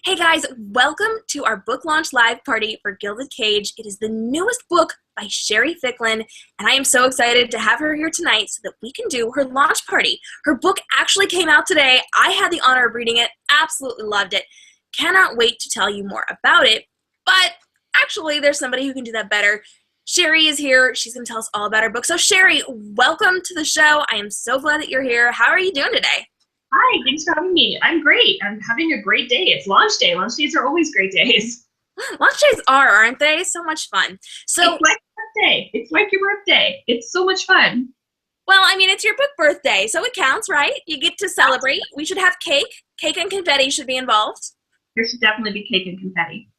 Hey guys, welcome to our book launch live party for Gilded Cage. It is the newest book by Sherry Ficklin, and I am so excited to have her here tonight so that we can do her launch party. Her book actually came out today. I had the honor of reading it, absolutely loved it. Cannot wait to tell you more about it, but actually there's somebody who can do that better. Sherry is here. She's going to tell us all about her book. So Sherry, welcome to the show. I am so glad that you're here. How are you doing today? Hi, thanks for having me. I'm great. I'm having a great day. It's launch day. Launch days are always great days. Launch days aren't they? So much fun. So it's like your birthday. It's like your birthday. It's so much fun. Well, I mean, it's your book birthday, so it counts, right? You get to celebrate. We should have cake. Cake and confetti should be involved. There should definitely be cake and confetti.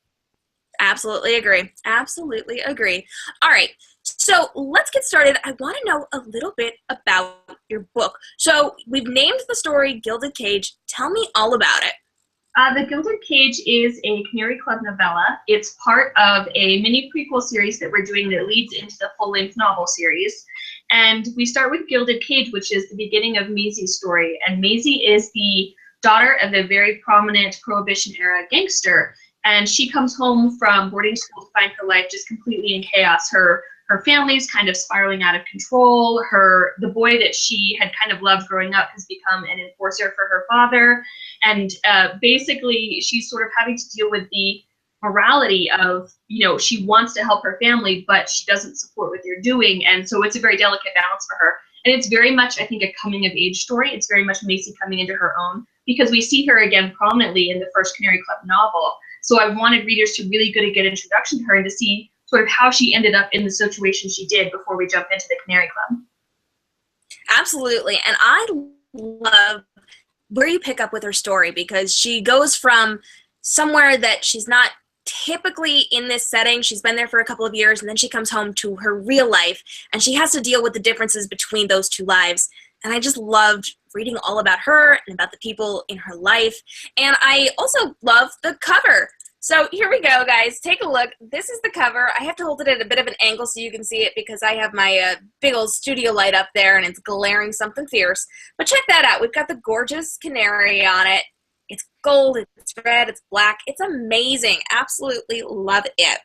Absolutely agree. Absolutely agree. All right. So let's get started. I want to know a little bit about your book. So we've named the story Gilded Cage. Tell me all about it. The Gilded Cage is a Canary Club novella. It's part of a mini prequel series that we're doing that leads into the full-length novel series. And we start with Gilded Cage, which is the beginning of Maisie's story. And Maisie is the daughter of a very prominent Prohibition-era gangster. And she comes home from boarding school to find her life just completely in chaos. Her family's kind of spiraling out of control. The boy that she had kind of loved growing up has become an enforcer for her father. And basically, she's sort of having to deal with the morality of, she wants to help her family, but she doesn't support what they're doing. And so it's a very delicate balance for her. And it's very much, I think, a coming-of-age story. It's very much Maisie coming into her own, because we see her again prominently in the first Canary Club novel. So I wanted readers to really get a good introduction to her and to see sort of how she ended up in the situation she did before we jump into the Canary Club. Absolutely. And I love where you pick up with her story, because she goes from somewhere that she's not typically in this setting. She's been there for a couple of years, and then she comes home to her real life, and she has to deal with the differences between those two lives. And I just loved reading all about her and about the people in her life. And I also love the cover. So here we go, guys. Take a look. This is the cover. I have to hold it at a bit of an angle so you can see it, because I have my big old studio light up there and it's glaring something fierce. But check that out. We've got the gorgeous canary on it. It's gold, it's red, it's black. It's amazing. Absolutely love it.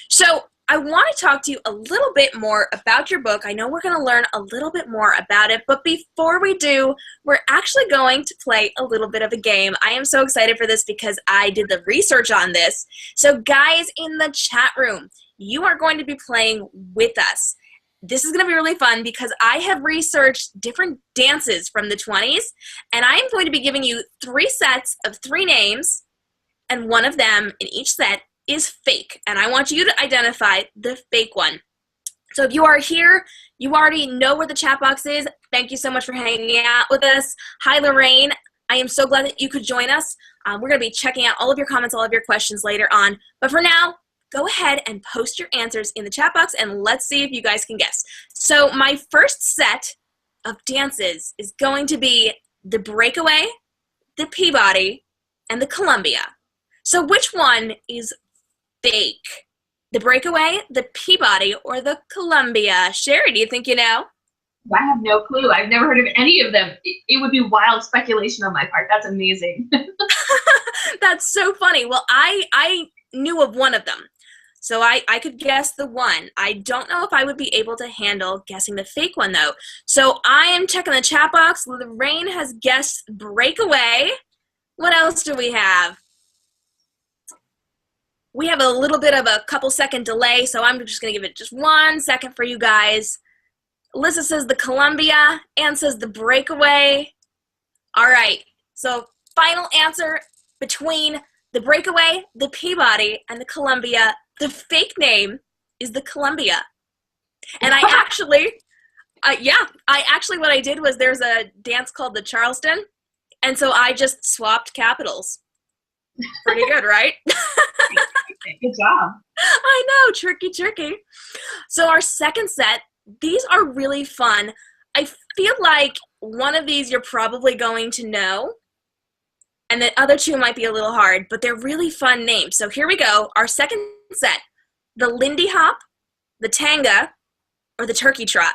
So I want to talk to you a little bit more about your book. I know we're going to learn a little bit more about it, but before we do, we're actually going to play a little bit of a game. I am so excited for this because I did the research on this. So guys in the chat room, you are going to be playing with us. This is going to be really fun because I have researched different dances from the 20s, and I am going to be giving you 3 sets of 3 names, and one of them in each set is fake, and I want you to identify the fake one. So if you are here, you already know where the chat box is. Thank you so much for hanging out with us. Hi, Lorraine. I am so glad that you could join us. We're going to be checking out all of your comments, all of your questions later on. But for now, go ahead and post your answers in the chat box, and let's see if you guys can guess. So my first set of dances is going to be the Breakaway, the Peabody, and the Columbia. So which one is fake? The Breakaway, the Peabody, or the Columbia? Sherry, do you think you know? I have no clue. I've never heard of any of them. It would be wild speculation on my part. That's amazing. That's so funny. Well, I knew of one of them. So I could guess the one. I don't know if I would be able to handle guessing the fake one, though. So I am checking the chat box. Lorraine has guessed Breakaway. What else do we have? We have a little bit of a couple-second delay, so I'm just going to give it just 1 second for you guys. Alyssa says the Columbia. Ann says the Breakaway. All right, so final answer between the Breakaway, the Peabody, and the Columbia. The fake name is the Columbia. And I actually, what I did was there's a dance called the Charleston, and so I just swapped capitals. Pretty good, right? Good job. I know, tricky. So our second set, these are really fun. I feel like one of these you're probably going to know, and the other 2 might be a little hard, but they're really fun names. So here we go. Our second set, the Lindy Hop, the Tanga, or the Turkey Trot.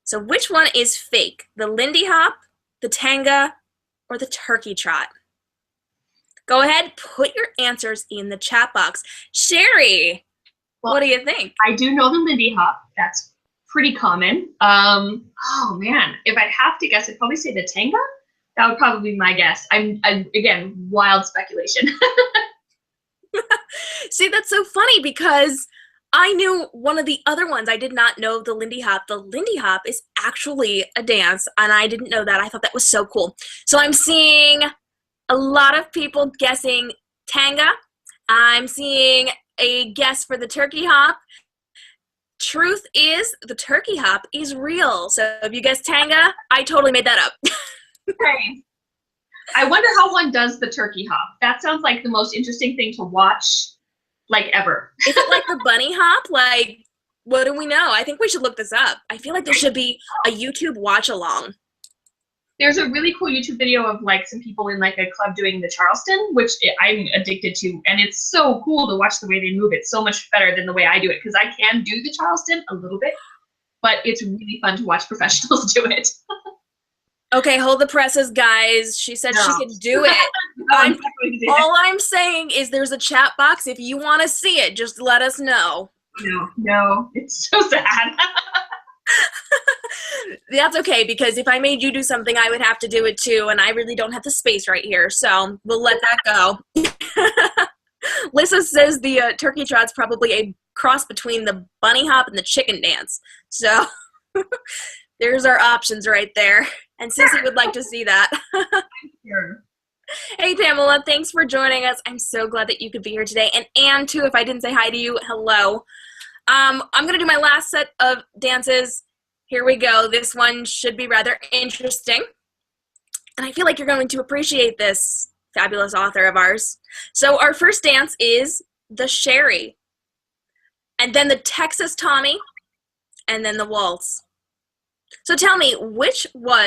So which one is fake? The Lindy Hop, the Tanga, or the Turkey Trot? Go ahead, put your answers in the chat box. Sherry, Well, what do you think? I do know the Lindy Hop. That's pretty common. Oh man, if I'd have to guess, I'd probably say the Tanga. That would probably be my guess. I'm again, wild speculation. See, that's so funny because I knew one of the other ones. I did not know the Lindy Hop. The Lindy Hop is actually a dance, and I didn't know that. I thought that was so cool. So I'm seeing a lot of people guessing Tanga. I'm seeing a guess for the Turkey Hop. Truth is, the Turkey Hop is real. So if you guessed Tanga, I totally made that up. Okay. I wonder how one does the Turkey Hop. That sounds like the most interesting thing to watch, like, ever. Is it like the bunny hop? Like, what do we know? I think we should look this up. I feel like there should be a YouTube watch along. There's a really cool YouTube video of like some people in like a club doing the Charleston, which I'm addicted to, and it's so cool to watch the way they move it. So much better than the way I do it, because I can do the Charleston a little bit, but it's really fun to watch professionals do it. Okay, hold the presses, guys. She said she could do it. All I'm saying is there's a chat box. If you want to see it, just let us know. No, it's so sad. That's okay, because if I made you do something, I would have to do it too, and I really don't have the space right here, so we'll let that go. Lissa says the turkey trot's probably a cross between the bunny hop and the chicken dance. So there's our options right there. And Sissy would like to see that. Sure. Hey, Pamela, thanks for joining us. I'm so glad that you could be here today. And Anne, too, if I didn't say hi to you, hello. I'm going to do my last set of dances. Here we go. This one should be rather interesting. And I feel like you're going to appreciate this fabulous author of ours. So our first dance is the Sherry, and then the Texas Tommy, and then the waltz. So tell me, which one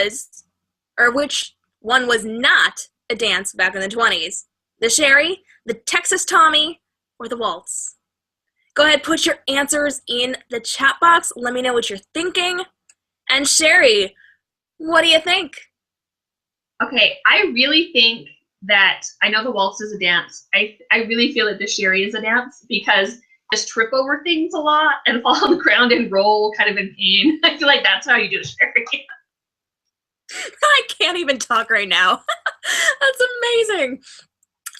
was not a dance back in the 20s? The Sherry, the Texas Tommy, or the waltz? Go ahead, put your answers in the chat box. Let me know what you're thinking. And Sherry, what do you think? Okay, I really think that, I know the waltz is a dance. I really feel that the Sherry is a dance, because just trip over things a lot and fall on the ground and roll kind of in pain. I feel like that's how you do the Sherry. I can't even talk right now. That's amazing.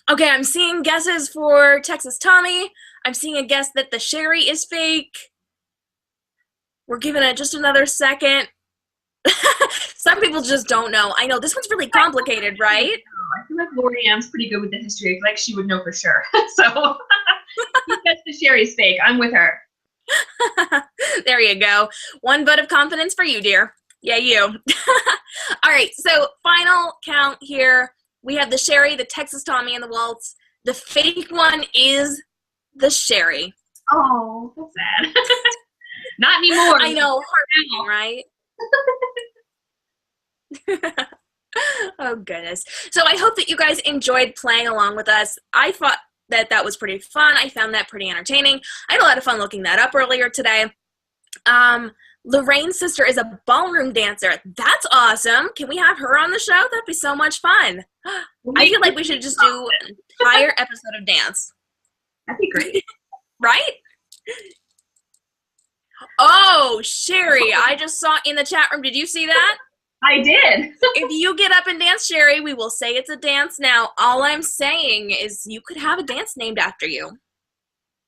Okay, I'm seeing guesses for Texas Tommy. I'm seeing a guess that the Sherry is fake. We're giving it just another second. Some people just don't know. I know, this one's really complicated, right? I feel like Lori Ann's pretty good with the history. I feel like she would know for sure. So, that's the Sherry's fake. I'm with her. There you go. One vote of confidence for you, dear. Yeah, you. All right, so final count here. We have the Sherry, the Texas Tommy, and the waltz. The fake one is the Sherry. Oh, that's sad. Not anymore. I know, right? Oh, goodness. So I hope that you guys enjoyed playing along with us. I thought that was pretty fun. I found that pretty entertaining. I had a lot of fun looking that up earlier today. Lorraine's sister is a ballroom dancer. That's awesome. Can we have her on the show? That'd be so much fun. I feel like we should just do an entire episode of dance. That'd be great. Right? Oh, Sherry, I just saw in the chat room. Did you see that? I did. If you get up and dance, Sherry, we will say it's a dance now. All I'm saying is you could have a dance named after you.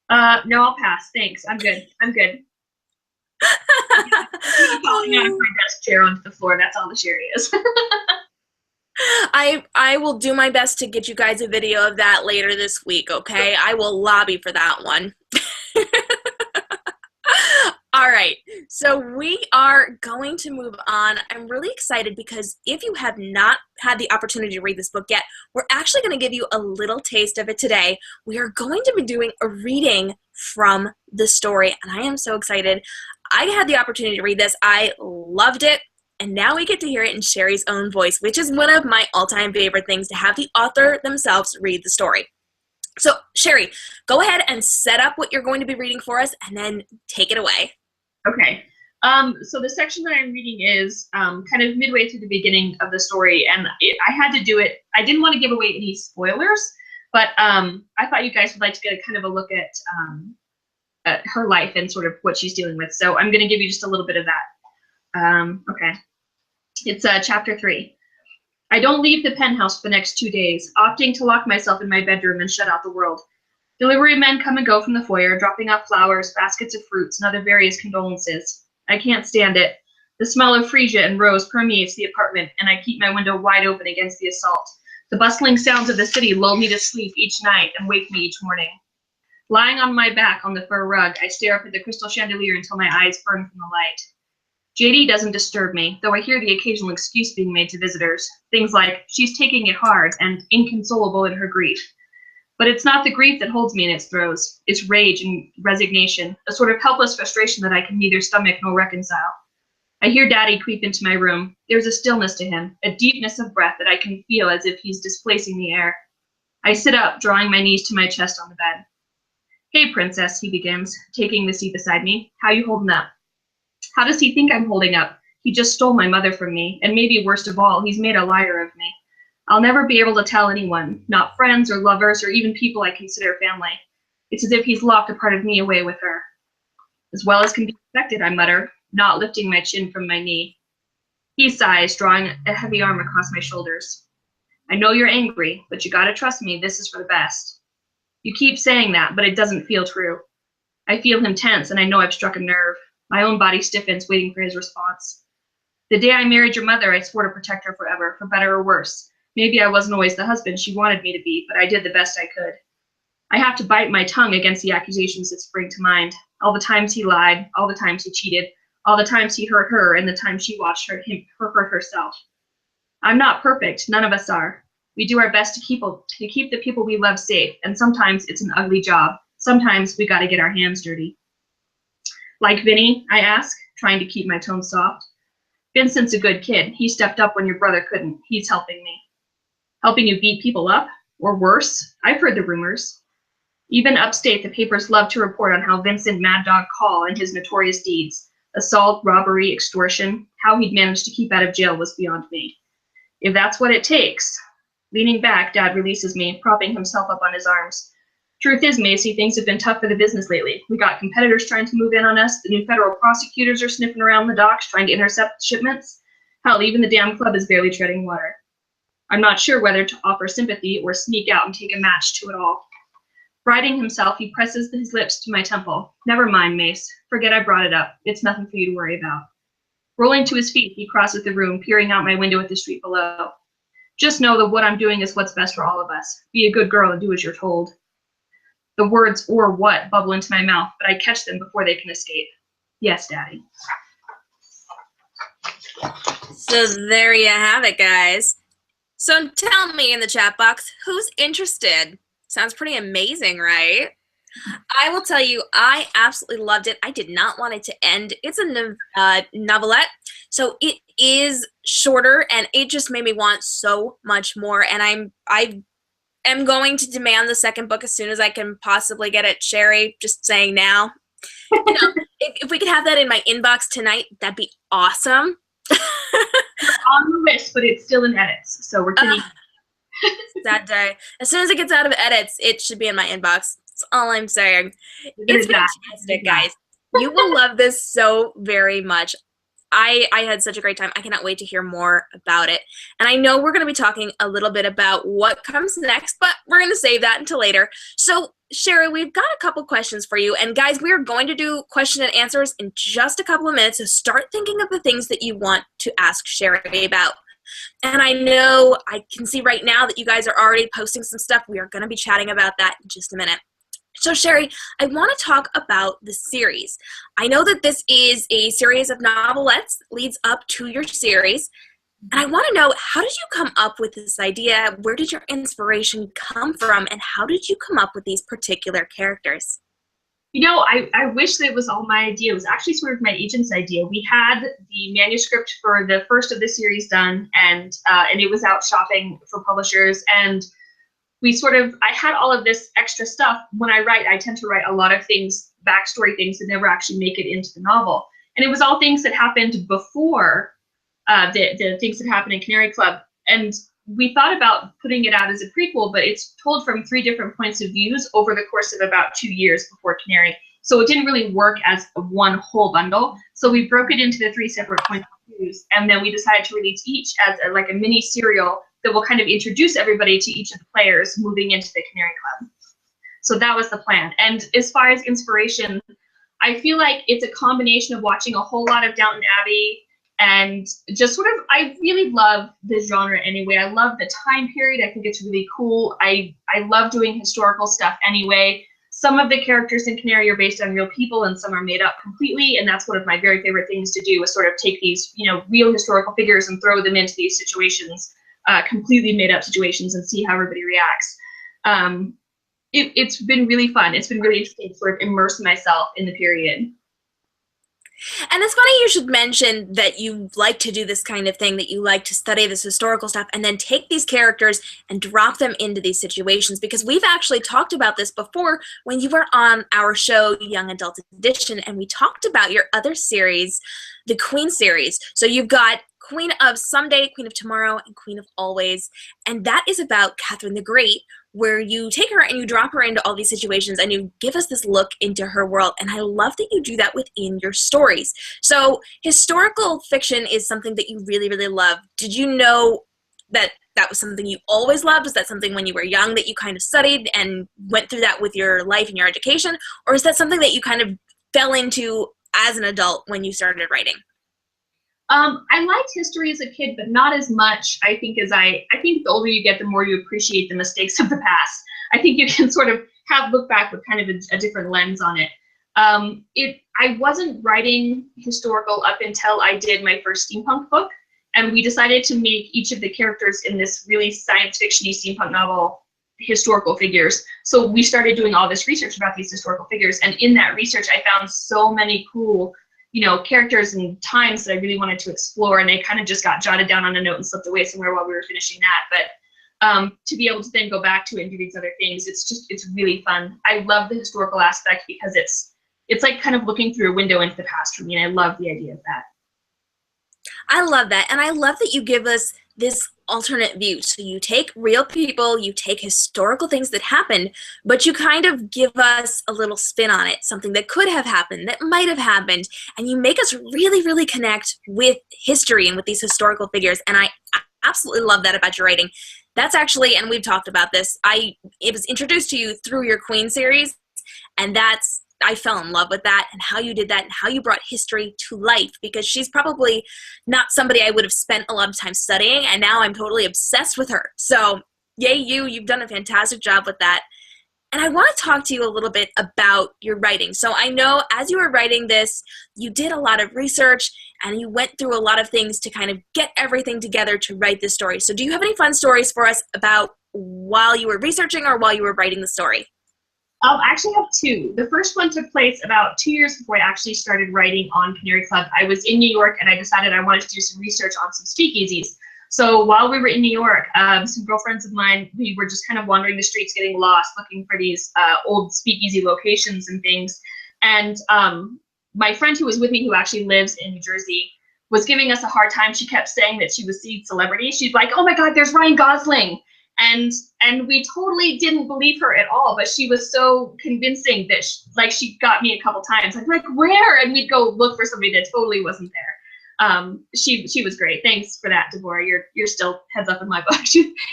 No, I'll pass. Thanks. I'm good. I'm falling out of my desk chair onto the floor. That's all the Sherry is. I will do my best to get you guys a video of that later this week, okay? I will lobby for that one. All right, so we are going to move on. I'm really excited because if you have not had the opportunity to read this book yet, we're actually going to give you a little taste of it today. We are going to be doing a reading from the story, and I am so excited. I had the opportunity to read this. I loved it, and now we get to hear it in Sherry's own voice, which is one of my all-time favorite things, to have the author themselves read the story. So, Sherry, go ahead and set up what you're going to be reading for us, and then take it away. Okay. So the section that I'm reading is kind of midway through the beginning of the story, and I had to do it. I didn't want to give away any spoilers, But I thought you guys would like to get a kind of a look at her life and sort of what she's dealing with. So I'm going to give you just a little bit of that. Okay. It's chapter 3. I don't leave the penthouse for the next 2 days, opting to lock myself in my bedroom and shut out the world. Delivery men come and go from the foyer, dropping off flowers, baskets of fruits, and other various condolences. I can't stand it. The smell of freesia and rose permeates the apartment, and I keep my window wide open against the assault. The bustling sounds of the city lull me to sleep each night and wake me each morning. Lying on my back on the fur rug, I stare up at the crystal chandelier until my eyes burn from the light. JD doesn't disturb me, though I hear the occasional excuse being made to visitors. Things like, she's taking it hard and inconsolable in her grief. But it's not the grief that holds me in its throes. It's rage and resignation, a sort of helpless frustration that I can neither stomach nor reconcile. I hear Daddy creep into my room. There's a stillness to him, a deepness of breath that I can feel as if he's displacing the air. I sit up, drawing my knees to my chest on the bed. Hey, Princess, he begins, taking the seat beside me. How you holding up? How does he think I'm holding up? He just stole my mother from me, and maybe worst of all, he's made a liar of me. I'll never be able to tell anyone, not friends or lovers or even people I consider family. It's as if he's locked a part of me away with her. As well as can be expected, I mutter, not lifting my chin from my knee. He sighs, drawing a heavy arm across my shoulders. I know you're angry, but you gotta trust me, this is for the best. You keep saying that, but it doesn't feel true. I feel him tense, and I know I've struck a nerve. My own body stiffens, waiting for his response. The day I married your mother, I swore to protect her forever, for better or worse. Maybe I wasn't always the husband she wanted me to be, but I did the best I could. I have to bite my tongue against the accusations that spring to mind. All the times he lied, all the times he cheated, all the times he hurt her, and the times she watched her hurt herself. I'm not perfect, none of us are. We do our best to keep the people we love safe, and sometimes it's an ugly job. Sometimes we gotta get our hands dirty. Like Vinny, I ask, trying to keep my tone soft. Vincent's a good kid. He stepped up when your brother couldn't. He's helping me. Helping you beat people up? Or worse? I've heard the rumors. Even upstate, the papers love to report on how Vincent Mad Dog Call and his notorious deeds. Assault, robbery, extortion. How he'd managed to keep out of jail was beyond me. If that's what it takes. Leaning back, Dad releases me, propping himself up on his arms. Truth is, Macy, things have been tough for the business lately. We got competitors trying to move in on us. The new federal prosecutors are sniffing around the docks trying to intercept shipments. Hell, even the damn club is barely treading water. I'm not sure whether to offer sympathy or sneak out and take a match to it all. Righting himself, he presses his lips to my temple. Never mind, Mace. Forget I brought it up. It's nothing for you to worry about. Rolling to his feet, he crosses the room, peering out my window at the street below. Just know that what I'm doing is what's best for all of us. Be a good girl and do as you're told. The words "or what" bubble into my mouth, but I catch them before they can escape. Yes, Daddy. So there you have it, guys. So tell me in the chat box, who's interested? Sounds pretty amazing, right? I will tell you, I absolutely loved it. I did not want it to end. It's a novelette, so it is shorter, and it just made me want so much more. And I am going to demand the second book as soon as I can possibly get it. Sherry, just saying now. You know, if we could have that in my inbox tonight, that'd be awesome. On the list, but it's still in edits, so we're kidding. That day. As soon as it gets out of edits, it should be in my inbox. That's all I'm saying. It's fantastic, guys. You will love this so very much. I had such a great time. I cannot wait to hear more about it. And I know we're going to be talking a little bit about what comes next, but we're going to save that until later. So, Sherry, we've got a couple questions for you. And guys, we are going to do question and answers in just a couple of minutes. So start thinking of the things that you want to ask Sherry about. And I know I can see right now that you guys are already posting some stuff. We are going to be chatting about that in just a minute. So, Sherry, I want to talk about the series. I know that this is a series of novelettes that leads up to your series. And I want to know, how did you come up with this idea? Where did your inspiration come from? And how did you come up with these particular characters? You know, I wish that it was all my idea. It was actually sort of my agent's idea. We had the manuscript for the first of the series done, and it was out shopping for publishers. And I had all of this extra stuff. When I write, I tend to write a lot of things, backstory things that never actually make it into the novel. And it was all things that happened before the things that happened in Canary Club. And we thought about putting it out as a prequel, but it's told from 3 different points of views over the course of about 2 years before Canary. So it didn't really work as one whole bundle. So we broke it into the 3 separate points of views, and then we decided to release each as like a mini serial that will kind of introduce everybody to each of the players moving into the Canary Club. So that was the plan. And as far as inspiration, I feel like it's a combination of watching a whole lot of Downton Abbey and just sort of, I really love this genre anyway. I love the time period. I think it's really cool. I love doing historical stuff anyway. Some of the characters in Canary are based on real people and some are made up completely. And that's one of my very favorite things to do, is sort of take these, you know, real historical figures and throw them into these situations, completely made up situations, and see how everybody reacts. It's been really fun. It's been really interesting to sort of immerse myself in the period. And it's funny you should mention that you like to do this kind of thing, that you like to study this historical stuff and then take these characters and drop them into these situations, because we've actually talked about this before when you were on our show, Young Adult Edition, and we talked about your other series, the Queen series. So you've got Queen of Someday, Queen of Tomorrow, and Queen of Always, and that is about Catherine the Great, where you take her and you drop her into all these situations and you give us this look into her world. And I love that you do that within your stories. So historical fiction is something that you really, really love. Did you know that that was something you always loved? Was that something when you were young that you kind of studied and went through that with your life and your education? Or is that something that you kind of fell into as an adult when you started writing? I liked history as a kid, but not as much, I think, as I think the older you get, the more you appreciate the mistakes of the past. I think you can sort of look back with kind of a different lens on it. I wasn't writing historical up until I did my first steampunk book, and we decided to make each of the characters in this really science fiction-y steampunk novel historical figures. So we started doing all this research about these historical figures, and in that research I found so many cool, you know, characters and times that I really wanted to explore, and they kind of just got jotted down on a note and slipped away somewhere while we were finishing that. But to be able to then go back to it and do these other things, it's really fun. I love the historical aspect because it's like kind of looking through a window into the past for me, and I love the idea of that. I love that, and I love that you give us this alternate view. So you take real people, you take historical things that happened, but you kind of give us a little spin on it, something that could have happened, that might have happened, and you make us really, really connect with history and with these historical figures, and I absolutely love that about your writing. That's actually, and we've talked about this, it was introduced to you through your Queen series, and I fell in love with that and how you did that and how you brought history to life, because she's probably not somebody I would have spent a lot of time studying, and now I'm totally obsessed with her. So yay you've done a fantastic job with that. And I want to talk to you a little bit about your writing. So I know as you were writing this, you did a lot of research and you went through a lot of things to kind of get everything together to write this story. So do you have any fun stories for us about while you were researching or while you were writing the story? I actually have 2. The first one took place about 2 years before I actually started writing on Canary Club. I was in New York and I decided I wanted to do some research on some speakeasies. So while we were in New York, some girlfriends of mine, we were just kind of wandering the streets, getting lost, looking for these old speakeasy locations and things. And my friend who was with me, who actually lives in New Jersey, was giving us a hard time. She kept saying that she was seeing celebrities. She's like, "Oh my God, there's Ryan Gosling." And we totally didn't believe her at all, but she was so convincing that she got me a couple times. I'm like, "Where?" And we'd go look for somebody that totally wasn't there. She was great. Thanks for that, Deborah. You're still heads up in my book.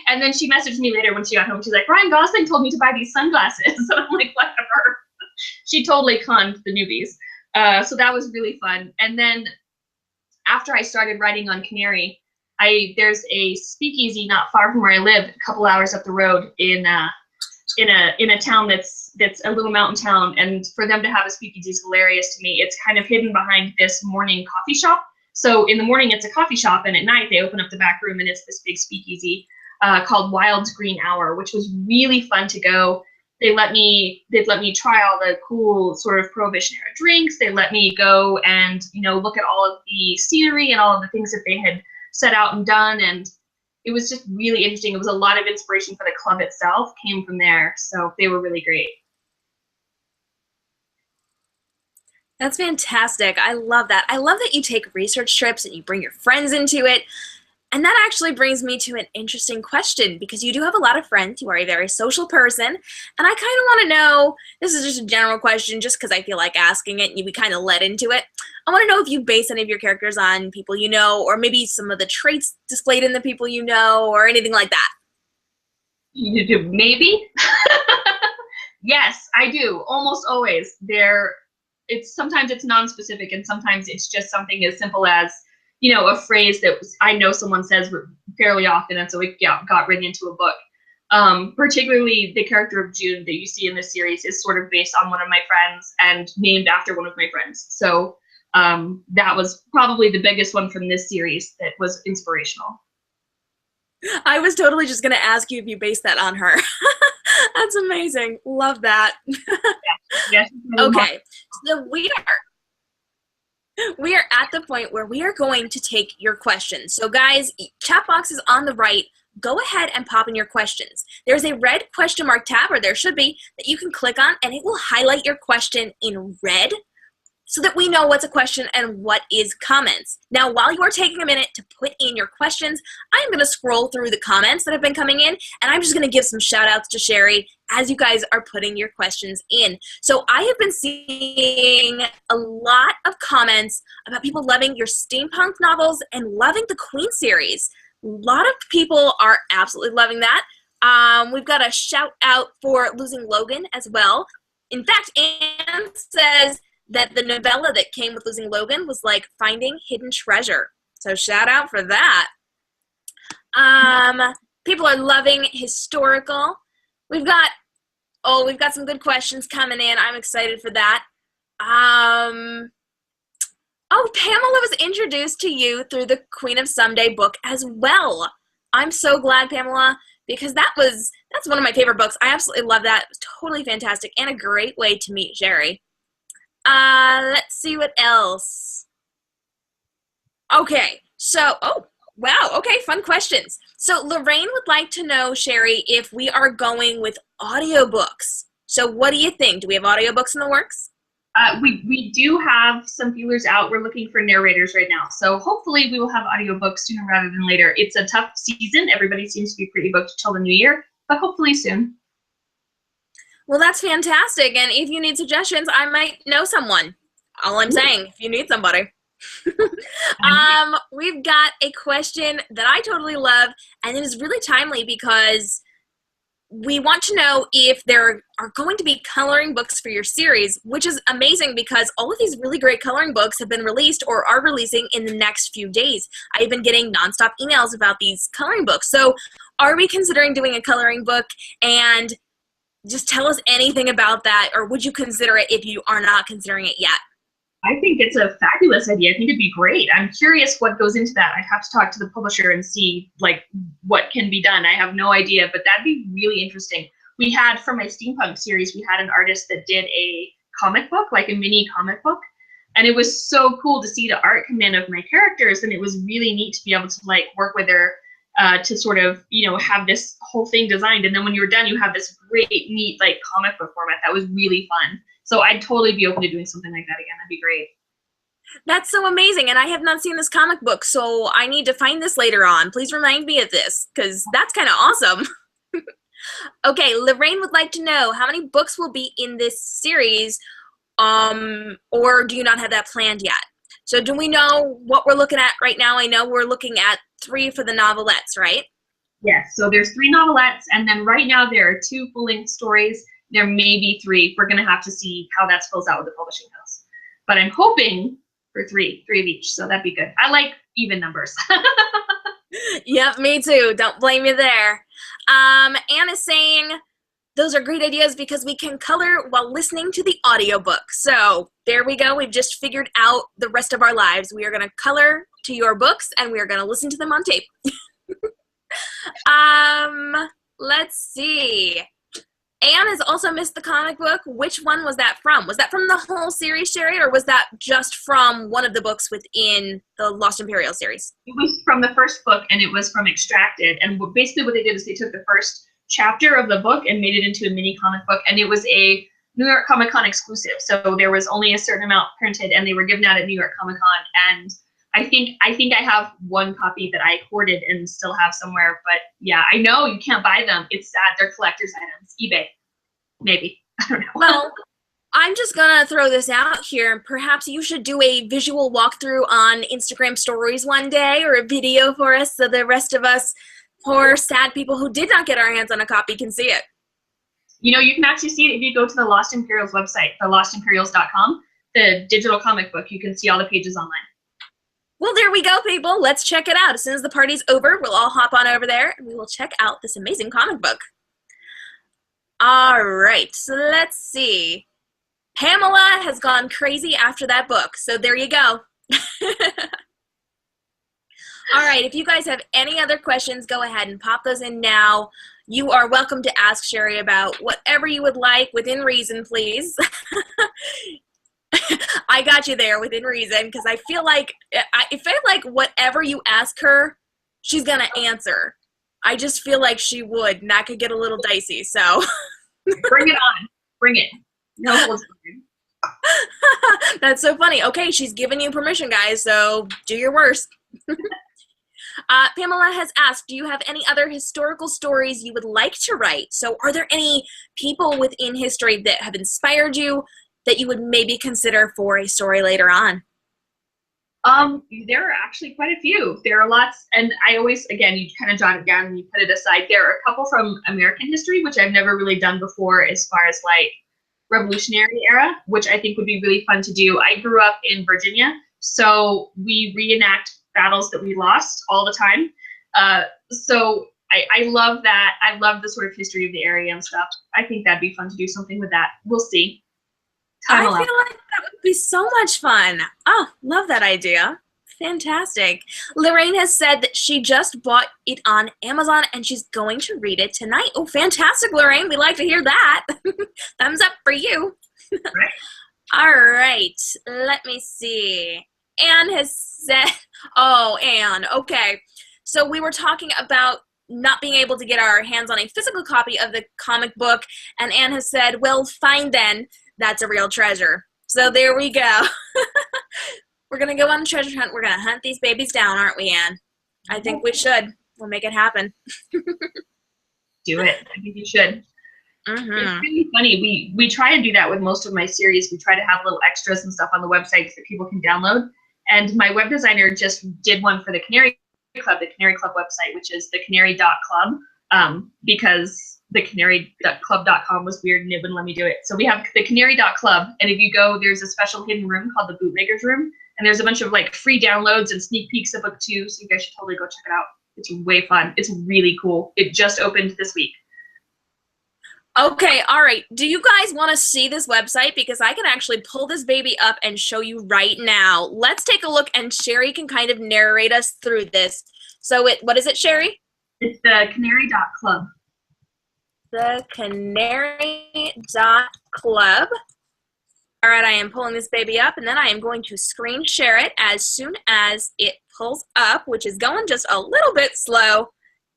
And then she messaged me later when she got home. She's like, "Ryan Gosling told me to buy these sunglasses." And I'm like, whatever. She totally conned the newbies. So that was really fun. And then after I started writing on Canary, there's a speakeasy not far from where I live, a couple hours up the road in a town that's a little mountain town, and for them to have a speakeasy is hilarious to me. It's kind of hidden behind this morning coffee shop. So in the morning it's a coffee shop, and at night they open up the back room and it's this big speakeasy called Wild's Green Hour, which was really fun to go. They'd let me try all the cool sort of Prohibition era drinks. They let me go and, you know, look at all of the scenery and all of the things that they had set out and done, and it was just really interesting. It was a lot of inspiration for the club itself came from there, so they were really great. That's fantastic. I love that. I love that you take research trips and you bring your friends into it. And that actually brings me to an interesting question, because you do have a lot of friends. You are a very social person. And I kind of want to know, this is just a general question, just because I feel like asking it and we kind of led into it. I want to know if you base any of your characters on people you know, or maybe some of the traits displayed in the people you know, or anything like that. Maybe. Yes, I do. Almost always. Sometimes it's non-specific, and sometimes it's just something as simple as, you know, a phrase that I know someone says fairly often, and so it got written into a book. Particularly the character of June that you see in this series is sort of based on one of my friends and named after one of my friends. So that was probably the biggest one from this series that was inspirational. I was totally just going to ask you if you based that on her. That's amazing. Love that. Yes. Okay, so we are at the point where we are going to take your questions. So guys, chat box is on the right. Go ahead and pop in your questions. There's a red question mark tab, or there should be, that you can click on, and it will highlight your question in red so that we know what's a question and what is comments. Now, while you are taking a minute to put in your questions, I'm going to scroll through the comments that have been coming in, and I'm just going to give some shout outs to Sherry as you guys are putting your questions in. So I have been seeing a lot of comments about people loving your steampunk novels and loving the Queen series. A lot of people are absolutely loving that. We've got a shout out for Losing Logan as well. In fact, Anne says that the novella that came with Losing Logan was like finding hidden treasure. So shout out for that. People are loving historical. We've got some good questions coming in. I'm excited for that. Pamela was introduced to you through the Queen of Someday book as well. I'm so glad, Pamela, because that's one of my favorite books. I absolutely love that. It was totally fantastic and a great way to meet Sherry. Let's see what else. Okay, so, wow, okay, fun questions. So Lorraine would like to know, Sherry, if we are going with audiobooks. So what do you think? Do we have audiobooks in the works? We do have some feelers out. We're looking for narrators right now. So hopefully we will have audiobooks sooner rather than later. It's a tough season. Everybody seems to be pretty booked till the new year, but hopefully soon. Well, that's fantastic. And if you need suggestions, I might know someone. All I'm saying, if you need somebody. We've got a question that I totally love, and it is really timely because we want to know if there are going to be coloring books for your series, which is amazing because all of these really great coloring books have been released or are releasing in the next few days. I've been getting nonstop emails about these coloring books. So are we considering doing a coloring book? And just tell us anything about that, or would you consider it if you are not considering it yet? I think it's a fabulous idea. I think it'd be great. I'm curious what goes into that. I'd have to talk to the publisher and see like what can be done. I have no idea, but that'd be really interesting. We had, for my steampunk series, we had an artist that did a comic book, like a mini comic book. And it was so cool to see the art come in of my characters. And it was really neat to be able to like work with her to sort of, you know, have this whole thing designed. And then when you were done, you have this great, neat, like comic book format. That was really fun. So I'd totally be open to doing something like that again. That'd be great. That's so amazing. And I have not seen this comic book, so I need to find this later on. Please remind me of this, because that's kind of awesome. Okay, Lorraine would like to know how many books will be in this series, or do you not have that planned yet? So do we know what we're looking at right now? I know we're looking at 3 for the novelettes, right? Yes, so there's 3 novelettes, and then right now there are 2 full-length stories. There may be 3. We're going to have to see how that spills out with the publishing house. But I'm hoping for 3 of each, so that'd be good. I like even numbers. Yep, me too. Don't blame me there. Anna's saying, those are great ideas because we can color while listening to the audiobook. So there we go. We've just figured out the rest of our lives. We are going to color to your books, and we are going to listen to them on tape. Let's see. Anne has also missed the comic book. Which one was that from? Was that from the whole series, Sherry, or was that just from one of the books within the Lost Imperial series? It was from the first book, and it was from Extracted. And basically what they did is they took the first chapter of the book and made it into a mini comic book, and it was a New York Comic Con exclusive. So there was only a certain amount printed, and they were given out at New York Comic Con. And I think I have one copy that I hoarded and still have somewhere, but yeah, I know you can't buy them. It's sad. They're collector's items. eBay, maybe. I don't know. Well, I'm just gonna throw this out here. Perhaps you should do a visual walkthrough on Instagram stories one day, or a video for us, so the rest of us poor sad people who did not get our hands on a copy can see it. You know, you can actually see it if you go to the Lost Imperials website, the lostimperials.com, the digital comic book. You can see all the pages online. Well, there we go, people. Let's check it out. As soon as the party's over, we'll all hop on over there and we will check out this amazing comic book. All right, so let's see. Pamela has gone crazy after that book, so there you go. All right, if you guys have any other questions, go ahead and pop those in now. You are welcome to ask Sherry about whatever you would like, within reason, please. I got you there, within reason, because I feel like whatever you ask her, she's gonna answer. I just feel like she would, and that could get a little dicey. So bring it on, bring it. No holds barred. That's so funny. Okay, she's giving you permission, guys. So do your worst. Pamela has asked, do you have any other historical stories you would like to write? So are there any people within history that have inspired you that you would maybe consider for a story later on? There are actually quite a few. There are lots, and I always, again, you kind of jot it down and you put it aside. There are a couple from American history, which I've never really done before, as far as like Revolutionary era, which I think would be really fun to do. I grew up in Virginia, so we reenact battles that we lost all the time. So I love that. I love the sort of history of the area and stuff. I think that'd be fun to do something with that. We'll see. I feel like that would be so much fun. Oh, love that idea. Fantastic. Lorraine has said that she just bought it on Amazon and she's going to read it tonight. Oh, fantastic, Lorraine. We like to hear that. Thumbs up for you. Right. All right. Let me see. Anne has said, oh, Anne, okay. So we were talking about not being able to get our hands on a physical copy of the comic book, and Anne has said, well, fine then. That's a real treasure. So there we go. We're going to go on a treasure hunt. We're going to hunt these babies down, aren't we, Anne? I think we should. We'll make it happen. Do it. I think you should. Mm-hmm. It's really funny. We try to do that with most of my series. We try to have little extras and stuff on the websites that people can download. And my web designer just did one for the Canary Club, the Canary Club website, which is the canary.club, because the canary.club.com was weird and it wouldn't let me do it. So we have the canary.club, and if you go, there's a special hidden room called the Bootleggers Room, and there's a bunch of like free downloads and sneak peeks of book 2, so you guys should totally go check it out. It's way fun. It's really cool. It just opened this week. Okay, all right. Do you guys want to see this website? Because I can actually pull this baby up and show you right now. Let's take a look, and Sherry can kind of narrate us through this. So what is it, Sherry? It's the canary.club. The canary.club. All right, I am pulling this baby up, and then I am going to screen share it as soon as it pulls up, which is going just a little bit slow.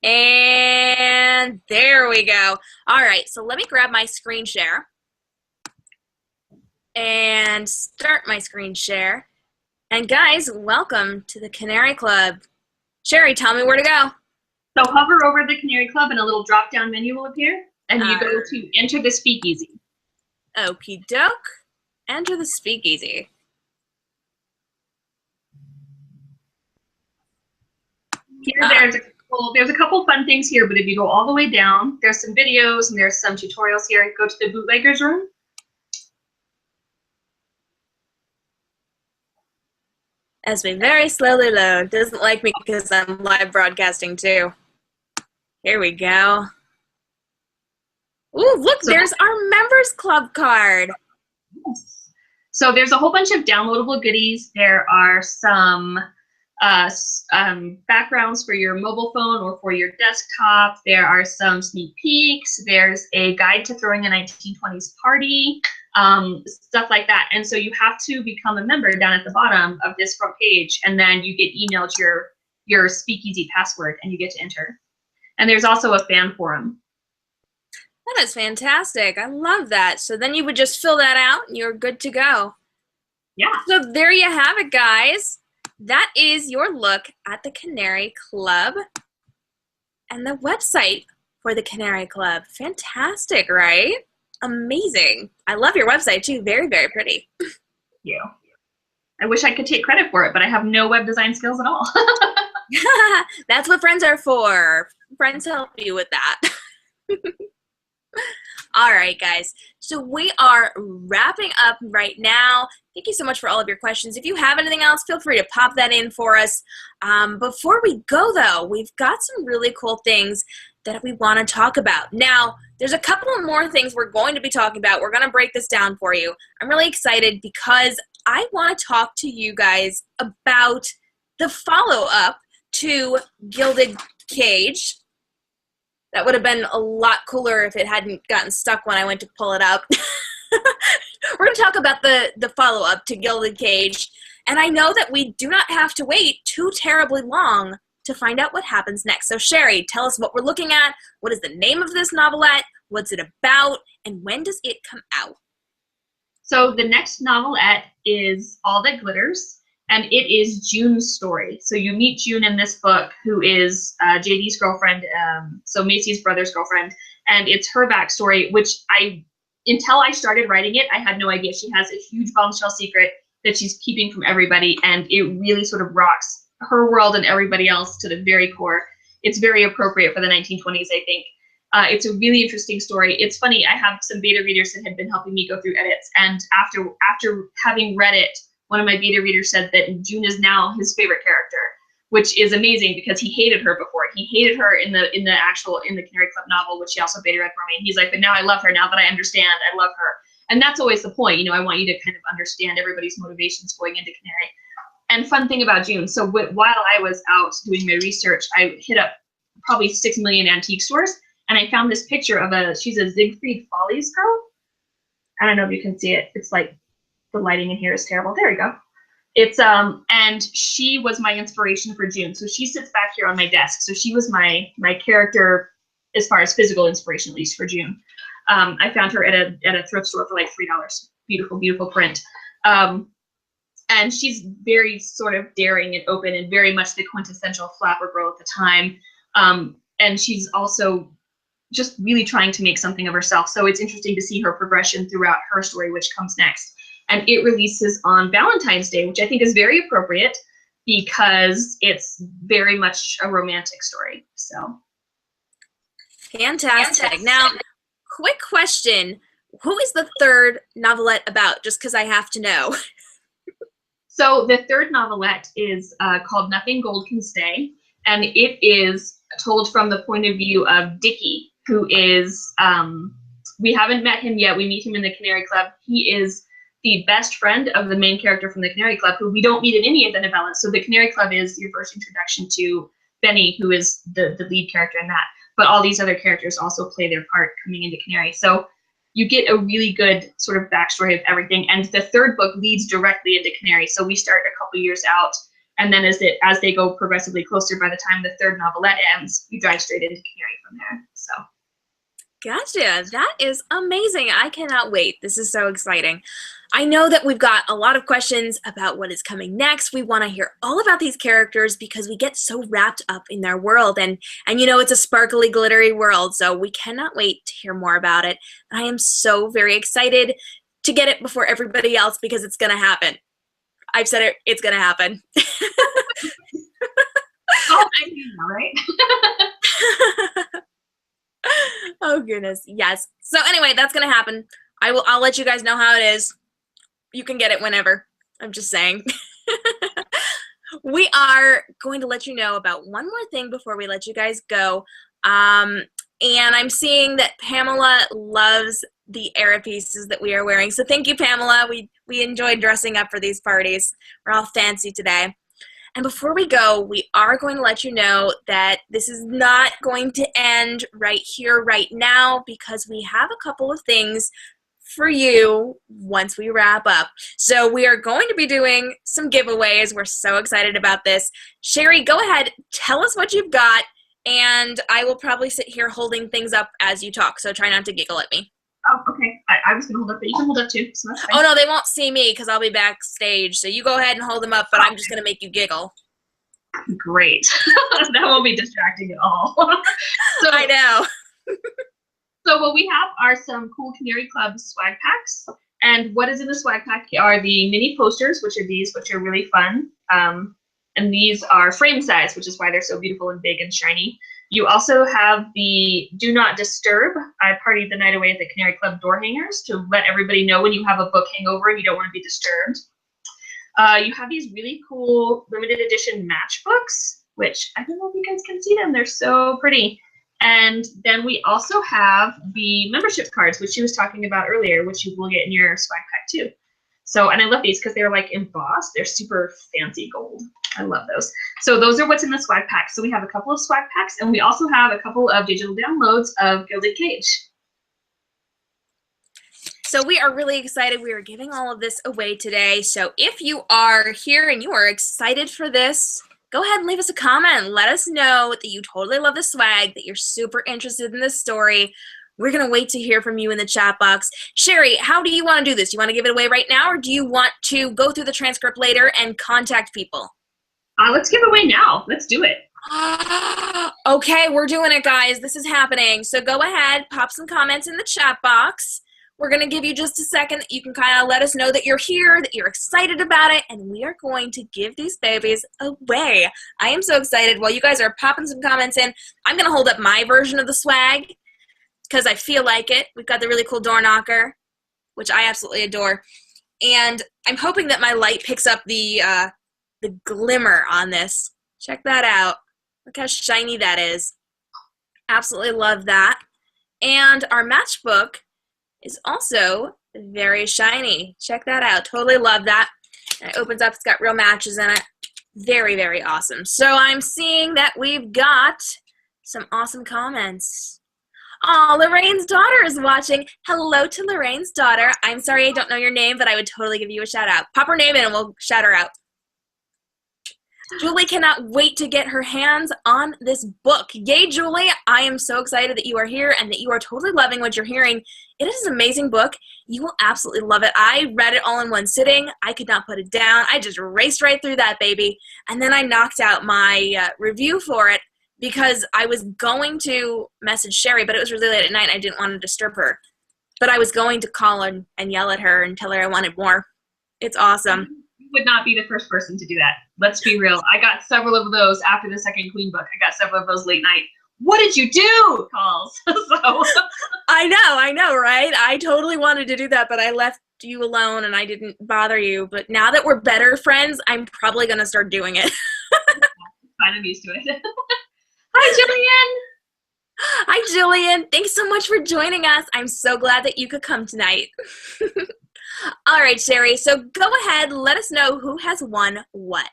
And there we go. All right, so let me grab my screen share and start my screen share. And guys, welcome to the Canary Club. Sherry, tell me where to go. So hover over the Canary Club and a little drop-down menu will appear, and you go to enter the speakeasy. Okie doke. Enter the speakeasy. There's a couple fun things here, but if you go all the way down, there's some videos and there's some tutorials here. Go to the Bootleggers Room. As we very slowly load. Doesn't like me because I'm live broadcasting too. Here we go. Ooh, look, there's our members club card. So there's a whole bunch of downloadable goodies. There are some backgrounds for your mobile phone or for your desktop. There are some sneak peeks. There's a guide to throwing a 1920s party, stuff like that. And so you have to become a member down at the bottom of this front page, and then you get emailed your speakeasy password and you get to enter. And there's also a fan forum. That is fantastic. I love that. So then you would just fill that out and you're good to go. Yeah. So there you have it, guys. that is your look at the Canary Club and the website for the Canary Club. Fantastic, right? Amazing. I love your website too. Very, very pretty. You. I wish I could take credit for it, but I have no web design skills at all. That's what friends are for. Friends help you with that. All right, guys. So we are wrapping up right now. Thank you so much for all of your questions. If you have anything else, feel free to pop that in for us. Before we go, though, we've got some really cool things that we want to talk about. Now, there's a couple of more things we're going to be talking about. We're going to break this down for you. I'm really excited because I want to talk to you guys about the follow-up to Gilded Cage. That would have been a lot cooler if it hadn't gotten stuck when I went to pull it up. We're going to talk about the follow-up to Gilded Cage, and I know that we do not have to wait too terribly long to find out what happens next. So Sherry, tell us what we're looking at, what is the name of this novelette, what's it about, and when does it come out? So the next novelette is All That Glitters, and it is June's story. So you meet June in this book, who is JD's girlfriend, so Macy's brother's girlfriend, and it's her backstory, which until I started writing it, I had no idea. She has a huge bombshell secret that she's keeping from everybody, and it really sort of rocks her world and everybody else to the very core. It's very appropriate for the 1920s, I think. It's a really interesting story. It's funny, I have some beta readers that had been helping me go through edits, and after having read it, one of my beta readers said that June is now his favorite character, which is amazing because he hated her before. He hated her in the Canary Club novel, which he also beta read for me. And he's like, but now I love her. Now that I understand, I love her. And that's always the point. You know, I want you to kind of understand everybody's motivations going into Canary. And fun thing about June, so while I was out doing my research, I hit up probably 6 million antique stores, and I found this picture of she's a Siegfried Follies girl. I don't know if you can see it. It's like, the lighting in here is terrible. There we go. It's, and she was my inspiration for June. So she sits back here on my desk. So she was my character as far as physical inspiration, at least for June. I found her at a thrift store for like $3. Beautiful, beautiful print. And she's very sort of daring and open and very much the quintessential flapper girl at the time. And she's also just really trying to make something of herself. So it's interesting to see her progression throughout her story, which comes next. And it releases on Valentine's Day, which I think is very appropriate because it's very much a romantic story. So fantastic. Now, quick question. Who is the third novelette about? Just because I have to know. So the third novelette is called Nothing Gold Can Stay, and it is told from the point of view of Dickie, who is, we haven't met him yet. We meet him in the Canary Club. He is the best friend of the main character from the Canary Club, who we don't meet in any of the novellas. So the Canary Club is your first introduction to Benny, who is the lead character in that. But all these other characters also play their part coming into Canary. So you get a really good sort of backstory of everything. And the third book leads directly into Canary. So we start a couple years out, and then as they go progressively closer, by the time the third novelette ends, you drive straight into Canary from there. So. Gotcha. That is amazing. I cannot wait. This is so exciting. I know that we've got a lot of questions about what is coming next. We want to hear all about these characters because we get so wrapped up in their world. And you know, it's a sparkly, glittery world, so we cannot wait to hear more about it. I am so very excited to get it before everybody else because it's going to happen. I've said it. It's going to happen. Oh, I know, right? Oh, goodness. Yes. So anyway, that's going to happen. I'll let you guys know how it is. You can get it whenever. I'm just saying. We are going to let you know about one more thing before we let you guys go. And I'm seeing that Pamela loves the era pieces that we are wearing. So thank you, Pamela. We enjoyed dressing up for these parties. We're all fancy today. And before we go, we are going to let you know that this is not going to end right here, right now, because we have a couple of things for you once we wrap up. So we are going to be doing some giveaways. We're so excited about this. Sherry, go ahead, tell us what you've got, and I will probably sit here holding things up as you talk, so try not to giggle at me. Oh, okay. I was going to hold up, but you can hold up too. So that's fine. Oh, no, they won't see me because I'll be backstage. So you go ahead and hold them up, but I'm just going to make you giggle. Great. That won't be distracting at all. So I know. So what we have are some cool Canary Club swag packs. And what is in the swag pack are the mini posters, which are these, which are really fun. And these are frame size, which is why they're so beautiful and big and shiny. You also have the Do Not Disturb. I partied the night away at the Canary Club door hangers to let everybody know when you have a book hangover and you don't want to be disturbed. You have these really cool limited edition matchbooks, which I don't know if you guys can see them. They're so pretty. And then we also have the membership cards, which she was talking about earlier, which you will get in your swag pack too. So, and I love these because they're like embossed. They're super fancy gold. I love those. So those are what's in the swag pack. So we have a couple of swag packs, and we also have a couple of digital downloads of Gilded Cage. So we are really excited. We are giving all of this away today. So if you are here and you are excited for this, go ahead and leave us a comment. Let us know that you totally love the swag, that you're super interested in this story. We're going to wait to hear from you in the chat box. Sherry, how do you want to do this? You want to give it away right now, or do you want to go through the transcript later and contact people? Let's give it away now. Let's do it. Okay, we're doing it, guys. This is happening. So go ahead, pop some comments in the chat box. We're going to give you just a second that you can kind of let us know that you're here, that you're excited about it, and we are going to give these babies away. I am so excited. While you guys are popping some comments in, I'm going to hold up my version of the swag because I feel like it. We've got the really cool door knocker, which I absolutely adore. And I'm hoping that my light picks up the glimmer on this. Check that out. Look how shiny that is. Absolutely love that. And our matchbook is also very shiny. Check that out. Totally love that. And it opens up. It's got real matches in it. Very, very awesome. So I'm seeing that we've got some awesome comments. Oh, Lorraine's daughter is watching. Hello to Lorraine's daughter. I'm sorry I don't know your name, but I would totally give you a shout out. Pop her name in and we'll shout her out. Julie cannot wait to get her hands on this book. Yay, Julie. I am so excited that you are here and that you are totally loving what you're hearing. It is an amazing book. You will absolutely love it. I read it all in one sitting. I could not put it down. I just raced right through that baby. And then I knocked out my review for it because I was going to message Sherry, but it was really late at night and I didn't want to disturb her. But I was going to call and yell at her and tell her I wanted more. It's awesome. You would not be the first person to do that. Let's be real. I got several of those after the second Queen book. I got several of those late night, what did you do calls. So I know, right? I totally wanted to do that, but I left you alone and I didn't bother you. But now that we're better friends, I'm probably going to start doing it. Fine, I'm used to it. Hi, Jillian. Hi, Jillian. Thanks so much for joining us. I'm so glad that you could come tonight. All right, Sherry, so go ahead. Let us know who has won what.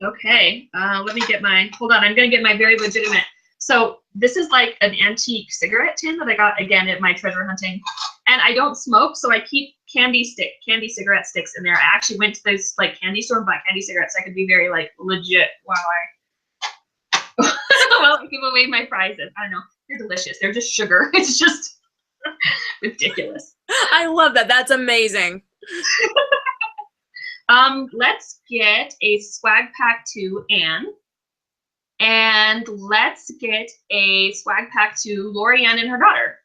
Okay, let me get my, hold on, I'm going to get my very legitimate. So this is like an antique cigarette tin that I got, again, at my treasure hunting. And I don't smoke, so I keep candy cigarette sticks in there. I actually went to this like candy store and bought candy cigarettes. I could be very like legit while I give away my prizes. I don't know. They're delicious. They're just sugar. It's just ridiculous. I love that. That's amazing. Let's get a swag pack to Anne. And let's get a swag pack to Lorianne and her daughter.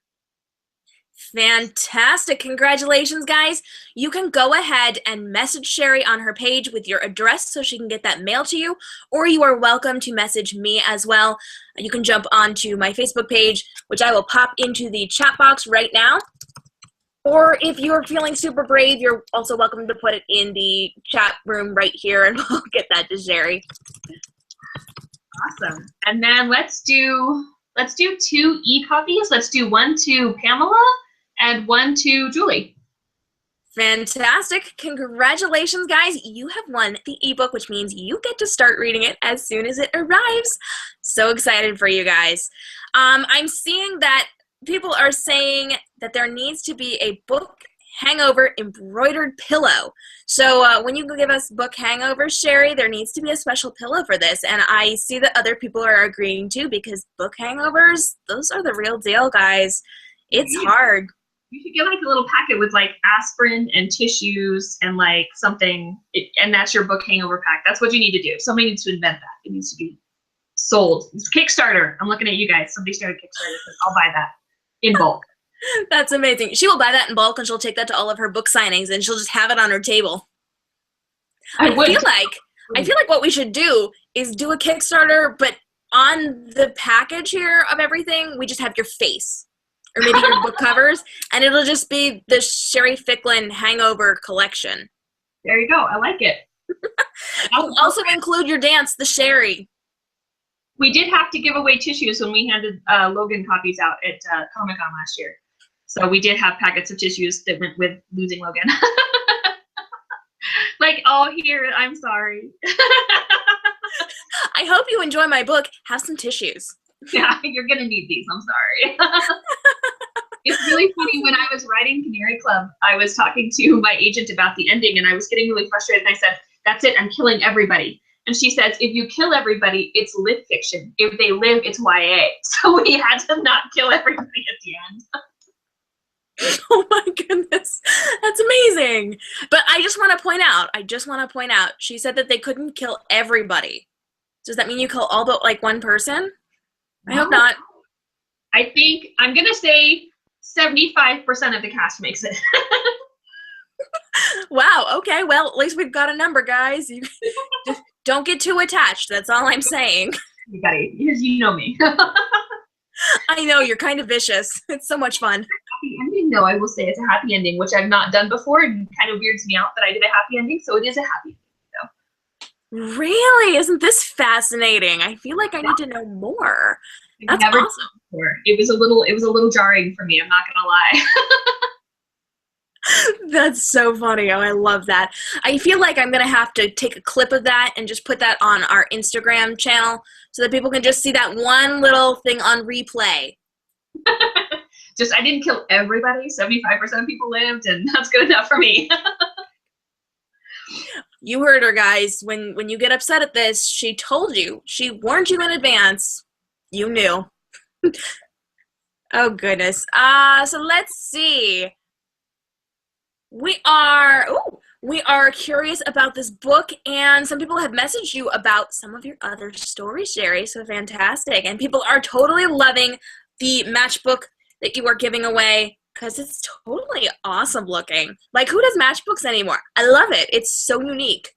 Fantastic. Congratulations, guys. You can go ahead and message Sherry on her page with your address so she can get that mailed to you, or you are welcome to message me as well. You can jump onto my Facebook page, which I will pop into the chat box right now. Or if you're feeling super brave, you're also welcome to put it in the chat room right here, and we'll get that to Sherry. Awesome. And then let's do 2 e-copies. Let's do one to Pamela and one to Julie. Fantastic. Congratulations, guys. You have won the ebook, which means you get to start reading it as soon as it arrives. So excited for you guys. I'm seeing that people are saying that there needs to be a book hangover embroidered pillow. So when you give us book hangovers, Sherry, there needs to be a special pillow for this. And I see that other people are agreeing too, because book hangovers, those are the real deal, guys. It's hard. You should get like a little packet with like aspirin and tissues and like something, and that's your book hangover pack. That's what you need to do. Somebody needs to invent that. It needs to be sold. It's Kickstarter. I'm looking at you guys. Somebody started Kickstarter. I'll buy that in bulk. That's amazing. She will buy that in bulk and she'll take that to all of her book signings and she'll just have it on her table. I feel like what we should do is do a Kickstarter, but on the package here of everything, we just have your face. Or maybe your book covers, and it'll just be the Sherry Ficklin Hangover collection. There you go. I like it. I'll also include your dance, the Sherry. We did have to give away tissues when we handed Logan copies out at Comic-Con last year. So we did have packets of tissues that went with losing Logan. Like, oh, here, I'm sorry. I hope you enjoy my book. Have some tissues. Yeah, you're going to need these. I'm sorry. It's really funny. When I was writing Canary Club, I was talking to my agent about the ending, and I was getting really frustrated. And I said, that's it. I'm killing everybody. And she says, if you kill everybody, it's lit fiction. If they live, it's YA. So we had to not kill everybody at the end. Oh my goodness. That's amazing. But I just want to point out, she said that they couldn't kill everybody. Does that mean you kill all but like one person? I hope not. I think I'm going to say 75% of the cast makes it. Wow. Okay. Well, at least we've got a number, guys. You just don't get too attached. That's all I'm saying. You got it. You know me. I know, you're kind of vicious. It's so much fun. Happy ending, though. I will say it's a happy ending, which I've not done before, and kind of weirds me out that I did a happy ending. So it is a happy ending, though. Really? Isn't this fascinating? I feel like I need to know more. That's awesome. Before. It was a little jarring for me. I'm not gonna lie. That's so funny. Oh, I love that. I feel like I'm going to have to take a clip of that and just put that on our Instagram channel so that people can just see that one little thing on replay. I didn't kill everybody. 75% of people lived, and that's good enough for me. You heard her, guys. When you get upset at this, she told you. She warned you in advance. You knew. Oh, goodness. So let's see. We are curious about this book, and some people have messaged you about some of your other stories, Sherry, so fantastic. And people are totally loving the matchbook that you are giving away because it's totally awesome looking. Like, who does matchbooks anymore? I love it. It's so unique.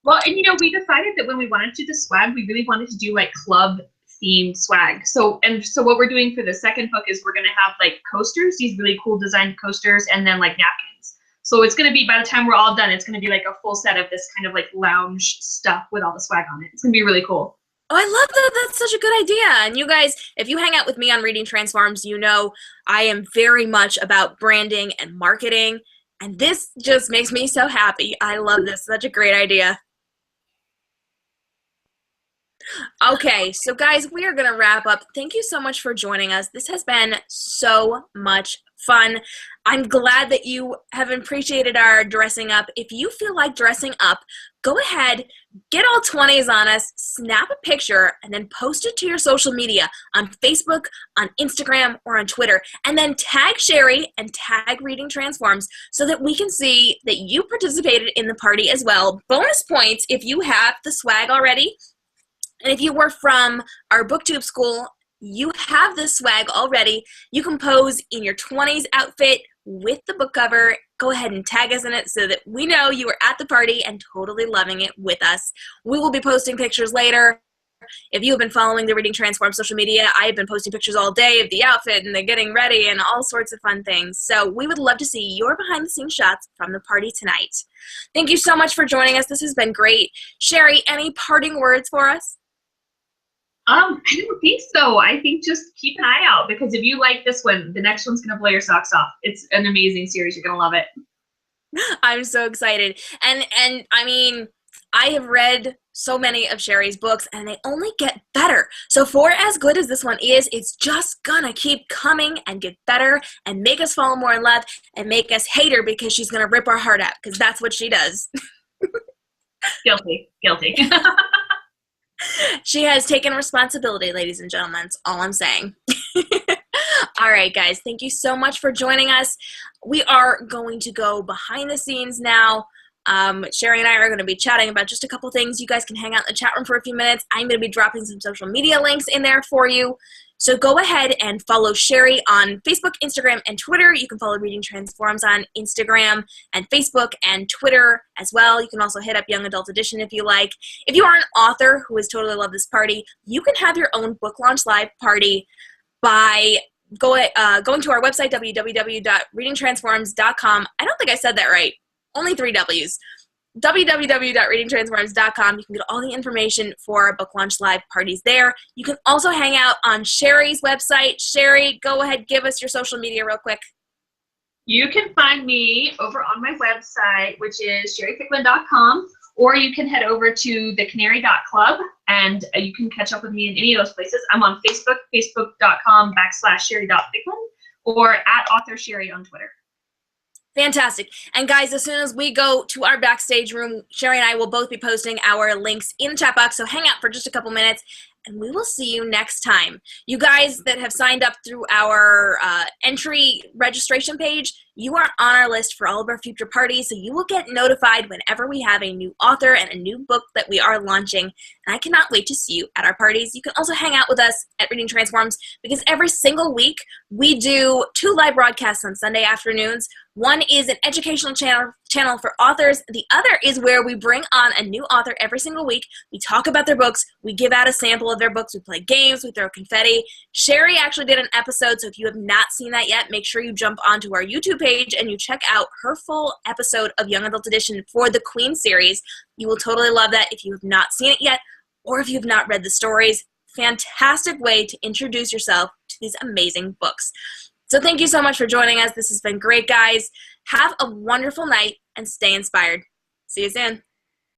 Well, and we decided that when we wanted to do the swag, we really wanted to do like club themed swag. So what we're doing for the second book is we're going to have like coasters, these really cool designed coasters, and then like napkins. So it's going to be, by the time we're all done, it's going to be like a full set of this kind of like lounge stuff with all the swag on it. It's going to be really cool. Oh, I love that. That's such a good idea. And you guys, if you hang out with me on Reading Transforms, you know I am very much about branding and marketing. And this just makes me so happy. I love this. Such a great idea. Okay, so guys, we are going to wrap up. Thank you so much for joining us. This has been so much fun. I'm glad that you have appreciated our dressing up. If you feel like dressing up, go ahead, get all 20s on us, snap a picture, and then post it to your social media on Facebook, on Instagram, or on Twitter. And then tag Sherry and tag Reading Transforms so that we can see that you participated in the party as well. Bonus points if you have the swag already. And if you were from our BookTube school, you have this swag already. You can pose in your 20s outfit with the book cover. Go ahead and tag us in it so that we know you were at the party and totally loving it with us. We will be posting pictures later. If you have been following the Reading Transform social media, I have been posting pictures all day of the outfit and the getting ready and all sorts of fun things. So we would love to see your behind-the-scenes shots from the party tonight. Thank you so much for joining us. This has been great. Sherry, any parting words for us? I don't think so. I think just keep an eye out, because if you like this one, the next one's going to blow your socks off. It's an amazing series. You're going to love it. I'm so excited. And I mean, I have read so many of Sherry's books, and they only get better. So for as good as this one is, it's just gonna keep coming and get better and make us fall more in love and make us hate her because she's gonna rip our heart out, because that's what she does. Guilty. She has taken responsibility, ladies and gentlemen. That's all I'm saying. All right, guys, thank you so much for joining us. We are going to go behind the scenes now. Sherry and I are going to be chatting about just a couple things. You guys can hang out in the chat room for a few minutes. I'm going to be dropping some social media links in there for you. So go ahead and follow Sherry on Facebook, Instagram, and Twitter. You can follow Reading Transforms on Instagram and Facebook and Twitter as well. You can also hit up Young Adult Edition if you like. If you are an author who has totally loved this party, you can have your own book launch live party by going to our website, www.readingtransforms.com. I don't think I said that right. Only 3 W's. www.readingtransforms.com. You can get all the information for book launch live parties there. You can also hang out on Sherry's website. Sherry, go ahead, give us your social media real quick. You can find me over on my website, which is sherryficklin.com, or you can head over to thecanary.club, and you can catch up with me in any of those places. I'm on Facebook, facebook.com/sherry.ficklin, or at author Sherry on Twitter. Fantastic. And guys, as soon as we go to our backstage room, Sherry and I will both be posting our links in the chat box, so hang out for just a couple minutes, and we will see you next time. You guys that have signed up through our entry registration page, you are on our list for all of our future parties, so you will get notified whenever we have a new author and a new book that we are launching, and I cannot wait to see you at our parties. You can also hang out with us at Reading Transforms, because every single week we do 2 live broadcasts on Sunday afternoons. One is an educational channel for authors. The other is where we bring on a new author every single week. We talk about their books. We give out a sample of their books. We play games. We throw confetti. Sherry actually did an episode, so if you have not seen that yet, make sure you jump onto our YouTube page and you check out her full episode of Young Adult Edition for the Queen series. You will totally love that if you have not seen it yet, or if you have not read the stories. Fantastic way to introduce yourself to these amazing books. So thank you so much for joining us. This has been great, guys. Have a wonderful night and stay inspired. See you soon.